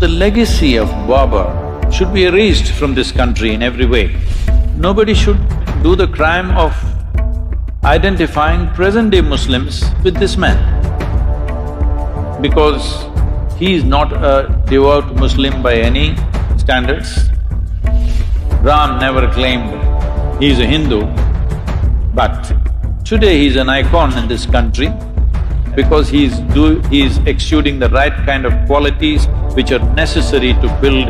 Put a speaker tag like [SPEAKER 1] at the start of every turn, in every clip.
[SPEAKER 1] The legacy of Babar should be erased from this country in every way. Nobody should do the crime of identifying present-day Muslims with this man, because he is not a devout Muslim by any standards. Ram never claimed he is a Hindu, but today he is an icon in this country because he is exuding the right kind of qualities which are necessary to build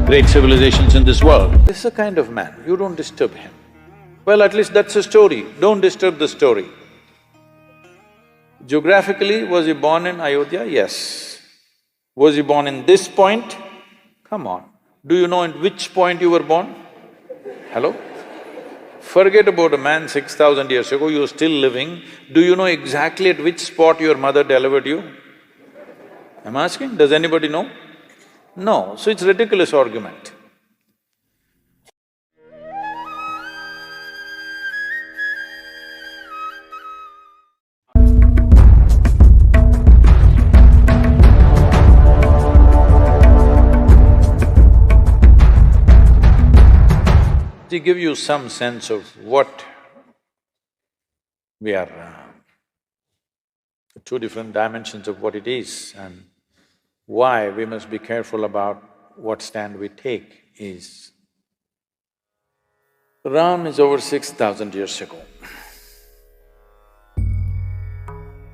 [SPEAKER 1] great civilizations in this world. This is a kind of man, you don't disturb him. Well, at least that's a story, don't disturb the story. Geographically, was he born in Ayodhya? Yes. Was he born in this point? Come on, do you know at which point you were born? Hello? Forget about a man 6,000 years ago, you're still living. Do you know exactly at which spot your mother delivered you? I'm asking, does anybody know? No, so it's ridiculous argument. To give you some sense of what we are… two different dimensions of what it is and why we must be careful about what stand we take is… Ram is over 6,000 years ago.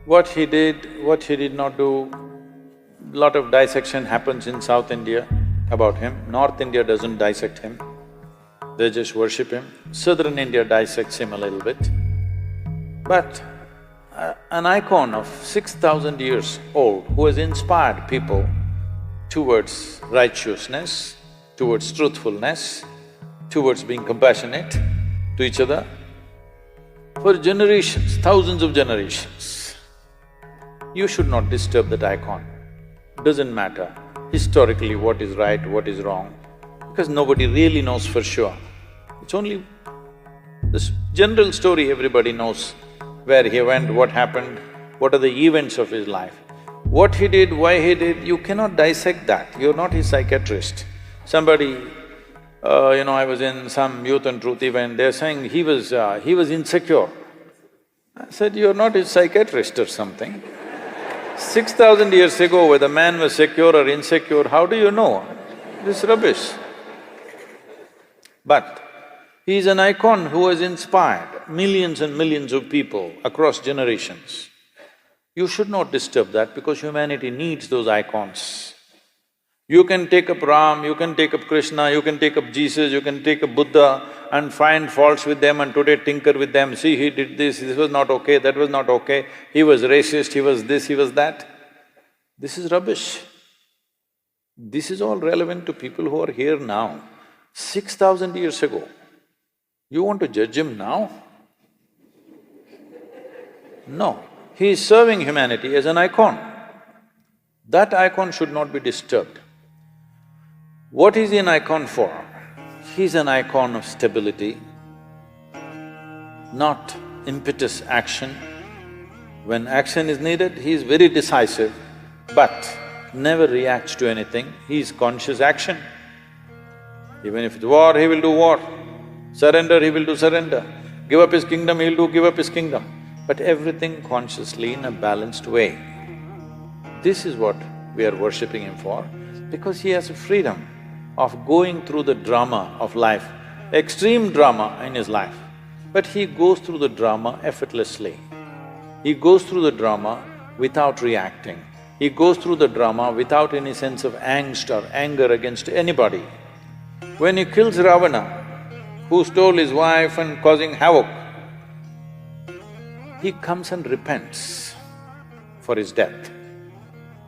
[SPEAKER 1] What he did not do, lot of dissection happens in South India about him. North India doesn't dissect him, they just worship him. Southern India dissects him a little bit. But an icon of 6,000 years old who has inspired people towards righteousness, towards truthfulness, towards being compassionate to each other for generations, thousands of generations. You should not disturb that icon. Doesn't matter historically what is right, what is wrong, because nobody really knows for sure. It's only this general story everybody knows, where he went, what happened, what are the events of his life. What he did, why he did, you cannot dissect that, you're not his psychiatrist. Somebody, I was in some Youth and Truth event, they're saying he was insecure. I said, you're not his psychiatrist or something. 6,000 years ago, whether man was secure or insecure, how do you know? This is rubbish. But he is an icon who has inspired millions and millions of people across generations. You should not disturb that because humanity needs those icons. You can take up Ram, you can take up Krishna, you can take up Jesus, you can take up Buddha and find faults with them and today tinker with them. See, he did this was not okay, that was not okay, he was racist, he was this, he was that. This is rubbish. This is all relevant to people who are here now. 6,000 years ago, you want to judge him now? No, he is serving humanity as an icon. That icon should not be disturbed. What is he an icon for? He is an icon of stability, not impetus action. When action is needed, he is very decisive, but never reacts to anything, he is conscious action. Even if it's war, he will do war. Surrender, he will do surrender. Give up his kingdom, he'll do give up his kingdom. But everything consciously in a balanced way. This is what we are worshipping him for, because he has a freedom of going through the drama of life, extreme drama in his life. But he goes through the drama effortlessly. He goes through the drama without reacting. He goes through the drama without any sense of angst or anger against anybody. When he kills Ravana, who stole his wife and causing havoc, he comes and repents for his death,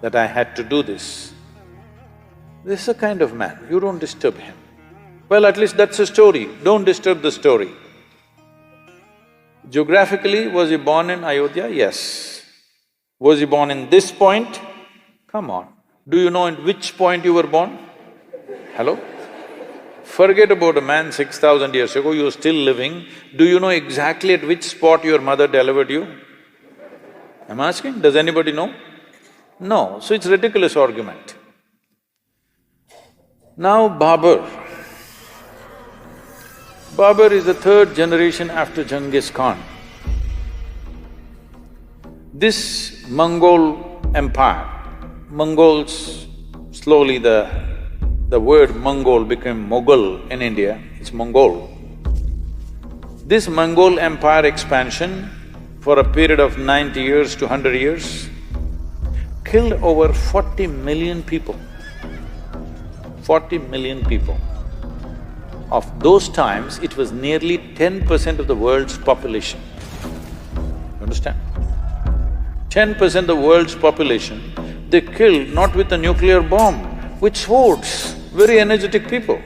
[SPEAKER 1] that I had to do this. This is a kind of man, you don't disturb him. Well, at least that's a story, don't disturb the story. Geographically, was he born in Ayodhya? Yes. Was he born in this point? Come on, do you know at which point you were born? Hello? Forget about a man 6,000 years ago, you're still living. Do you know exactly at which spot your mother delivered you? I'm asking, does anybody know? No, so it's ridiculous argument. Now Babar. Babar is the third generation after Genghis Khan. This Mongol empire, Mongols, slowly the word Mongol became Mughal in India, it's Mongol. This Mongol empire expansion for a period of 90 years to 100 years killed over 40 million people. 40 million people. Of those times, it was nearly 10% of the world's population. You understand? 10% of the world's population, they killed not with a nuclear bomb, with swords, very energetic people.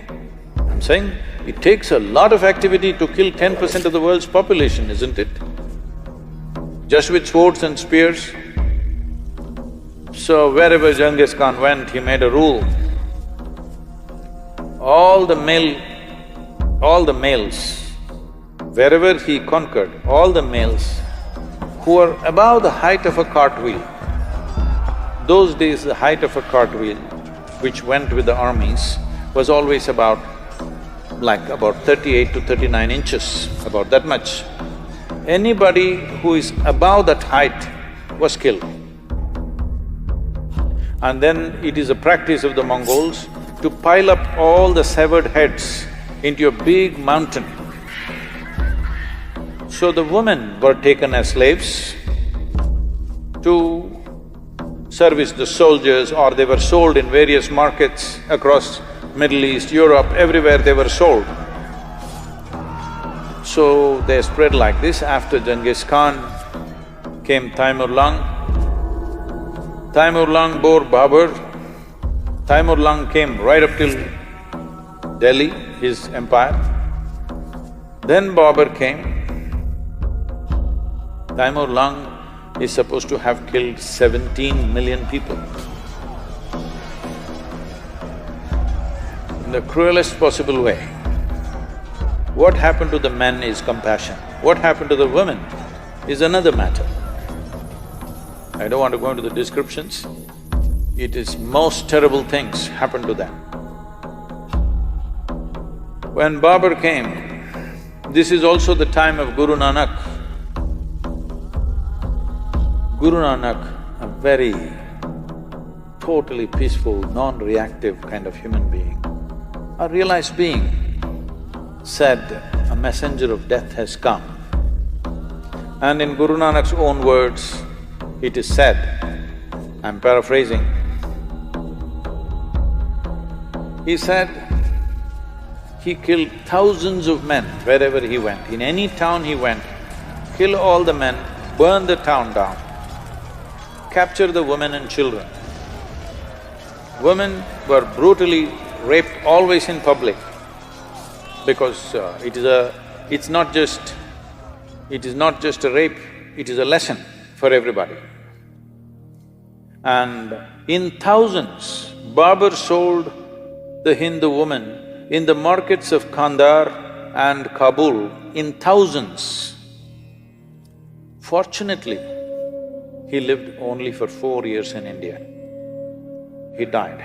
[SPEAKER 1] I'm saying it takes a lot of activity to kill 10% of the world's population, isn't it? Just with swords and spears. So wherever Genghis Khan went, he made a rule. All the males, wherever he conquered, all the males who were above the height of a cartwheel. Those days, the height of a cartwheel, which went with the armies, was always about 38 to 39 inches, about that much. Anybody who is above that height was killed. And then it is a practice of the Mongols to pile up all the severed heads into a big mountain. So the women were taken as slaves to service the soldiers, or they were sold in various markets across Middle East, Europe, everywhere they were sold. So they spread like this. After Genghis Khan came Taimur-Lang. Taimur-Lang bore Babur. Taimur-Lang came right up till Delhi, his empire. Then Babur came. Taimur-Lang is supposed to have killed 17 million people. In the cruelest possible way. What happened to the men is compassion. What happened to the women is another matter. I don't want to go into the descriptions. It is most terrible things happened to them. When Babur came, this is also the time of Guru Nanak. Guru Nanak, a very totally peaceful, non-reactive kind of human being, a realized being, said, "A messenger of death has come." And in Guru Nanak's own words, it is said, I'm paraphrasing, he said, he killed thousands of men wherever he went. In any town he went, kill all the men, burn the town down, capture the women and children. Women were brutally raped always in public because it is not just a rape, it is a lesson for everybody. And in thousands, Babur sold the Hindu woman in the markets of Kandahar and Kabul in thousands. Fortunately, he lived only for 4 years in India. He died.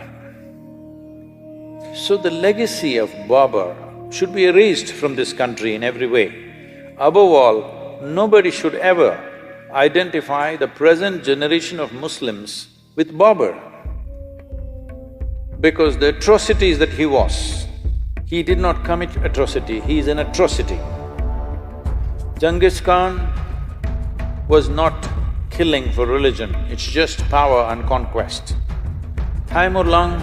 [SPEAKER 1] So the legacy of Babur should be erased from this country in every way. Above all, nobody should ever identify the present generation of Muslims with Babur. Because the atrocities that he did not commit atrocity, he is an atrocity. Genghis Khan was not killing for religion, it's just power and conquest. Taimur-Lang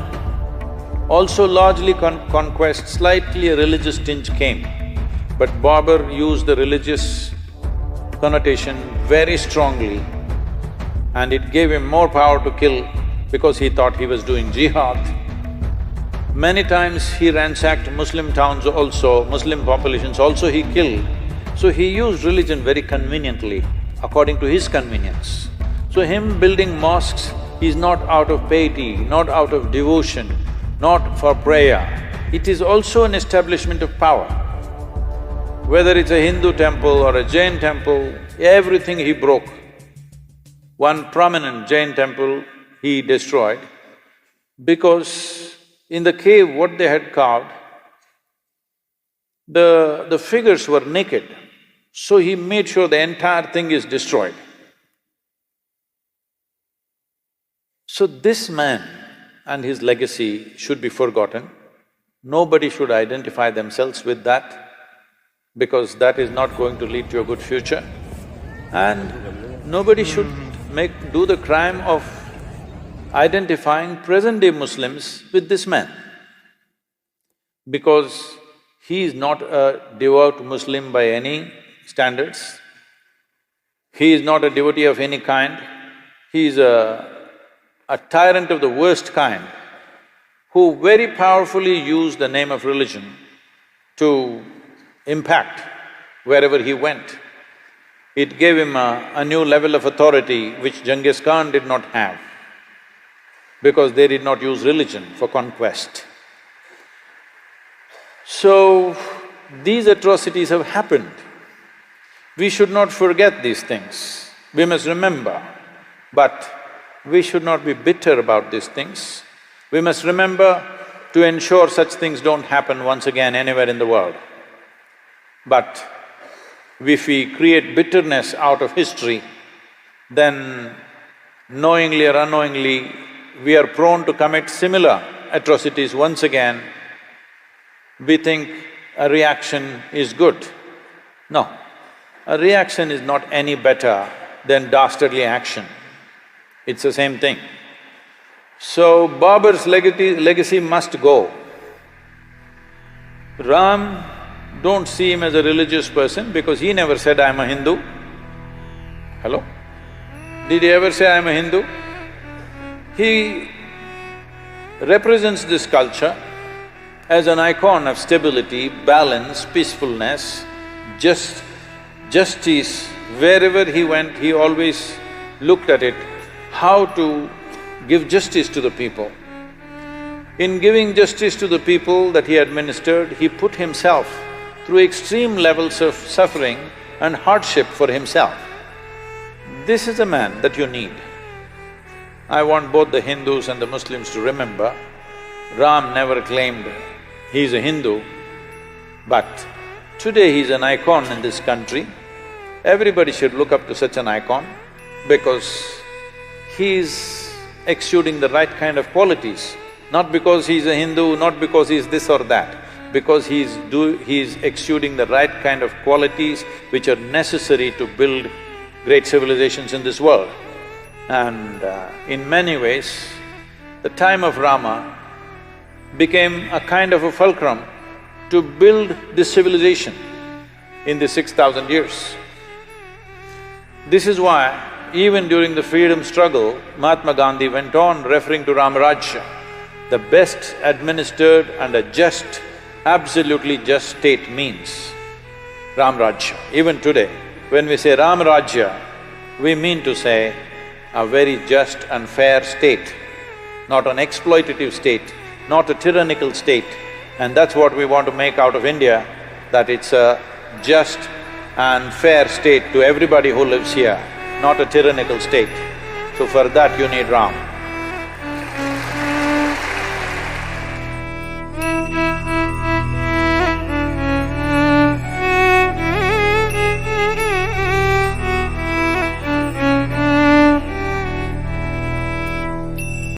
[SPEAKER 1] also largely conquest, slightly a religious tinge came. But Babur used the religious connotation very strongly and it gave him more power to kill because he thought he was doing jihad. Many times he ransacked Muslim towns also, Muslim populations also he killed. So he used religion very conveniently, according to his convenience. So him building mosques is not out of piety, not out of devotion, not for prayer. It is also an establishment of power. Whether it's a Hindu temple or a Jain temple, everything he broke. One prominent Jain temple he destroyed because in the cave what they had carved, the figures were naked, so he made sure the entire thing is destroyed. So this man and his legacy should be forgotten. Nobody should identify themselves with that, because that is not going to lead to a good future. And nobody should do the crime of identifying present-day Muslims with this man, because he is not a devout Muslim by any standards. He is not a devotee of any kind. He is a tyrant of the worst kind, who very powerfully used the name of religion to impact wherever he went. It gave him a new level of authority which Genghis Khan did not have, because they did not use religion for conquest. So, these atrocities have happened. We should not forget these things. We must remember, but we should not be bitter about these things. We must remember to ensure such things don't happen once again anywhere in the world. But if we create bitterness out of history, then knowingly or unknowingly, we are prone to commit similar atrocities once again. We think a reaction is good. No, a reaction is not any better than dastardly action. It's the same thing. So, Babar's legacy must go. Ram, don't see him as a religious person because he never said, "I'm a Hindu." Hello? Did he ever say, "I'm a Hindu"? He represents this culture as an icon of stability, balance, peacefulness, justice. Wherever he went, he always looked at it, how to give justice to the people. In giving justice to the people that he administered, he put himself through extreme levels of suffering and hardship for himself. This is a man that you need. I want both the Hindus and the Muslims to remember, Ram never claimed he is a Hindu, but today he is an icon in this country. Everybody should look up to such an icon because he is exuding the right kind of qualities, not because he is a Hindu, not because he is this or that, because he is exuding the right kind of qualities which are necessary to build great civilizations in this world. And in many ways, the time of Rama became a kind of a fulcrum to build this civilization in the 6,000 years. This is why even during the freedom struggle, Mahatma Gandhi went on referring to Ramarajya, the best administered and a just, absolutely just state means Ramarajya. Even today, when we say Ramarajya, we mean to say a very just and fair state, not an exploitative state, not a tyrannical state. And that's what we want to make out of India, that it's a just and fair state to everybody who lives here, not a tyrannical state. So for that you need Ram.